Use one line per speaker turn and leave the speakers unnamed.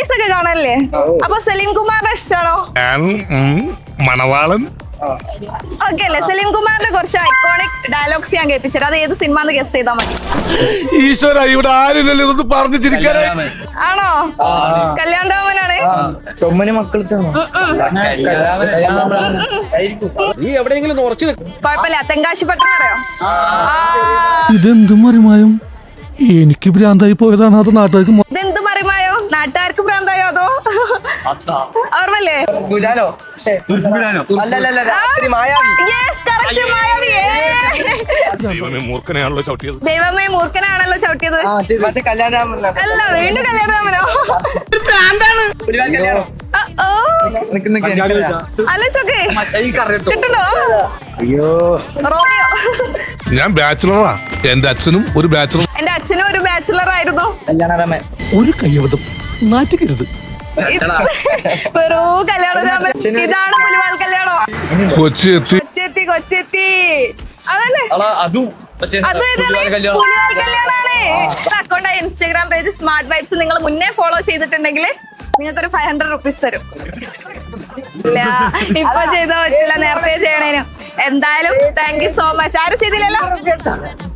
Movies ഒക്കെ കാണല്ലേ? അപ്പൊ സലീം കുമാറിനെ ഇഷ്ടമാണോ?
മണവാളൻ
ഓക്കെ അല്ലേ? സലീം കുമാറിന്റെ കുറച്ച് ഐക്കോണിക് ഡയലോഗ്സ് ഞാൻ കേൾപ്പിച്ചത്. അത് ഏത് സിനിമ ഗസ് ചെയ്താൽ മതി.
ഈശ്വര, ഇവിടെ ആരില്ലല്ലോ ഇതൊന്ന് പറഞ്ഞു ചിരിക്കാനായി.
ആണോ? കല്യാൺ രാമനാണ്.
ചൊമ്മന് മക്കൾ
നീ എവിടെയെങ്കിലും
കുഴപ്പമില്ല. തെങ്കാശി പട്ടണം അറിയോ?
ഇതെന്ത് മറിമായും എനിക്ക് ഭ്രാന്തായി പോയതാണ്. അത് നാട്ടുകാർക്ക്
ഇതെന്ത് മറിമായോ? നാട്ടുകാർക്ക് ഭ്രാന്തായോ? അതോ ഓർമ്മല്ലേ?
മൂർഖനെയാണല്ലോ ചവിട്ടിയത്.
ദൈവമേ, മൂർഖനാണല്ലോ ചവിട്ടിയത്. അല്ല, വീണ്ടും കല്യാണരാമനോ? അല്ല ചൊക്കെ കിട്ടണോ? റോമിയോ.
ഞാൻ ബാച്ചിലറാ. എന്റെ അച്ഛനും ഒരു ബാച്ചിലർ.
എന്റെ അച്ഛനും ഒരു ബാച്ചിലർ ആയിരുന്നു.
ഒരു കയ്യബദ്ധം നാറ്റിക്കരുത്.
വെറൂ കല്യാണരാമൻ. ഇതാണ് പുലിവാൽ കല്യാണോ?
കൊച്ചി
കൊച്ചെത്തി. അതല്ലേ? പുലിവാൽ കല്യാണാണ്. Account Instagram page smart vibes നിങ്ങൾ മുന്നേ ഫോളോ ചെയ്തിട്ടുണ്ടെങ്കിൽ നിങ്ങൾക്ക് ഒരു 500 റുപ്പീസ് തരും. ഇല്ല, ഇപ്പൊ ചെയ്താൽ പറ്റില്ല, നേരത്തെ ചെയ്യണേനും. എന്തായാലും താങ്ക് യു സോ മച്ച്. ആരും ചെയ്തില്ലല്ലോ?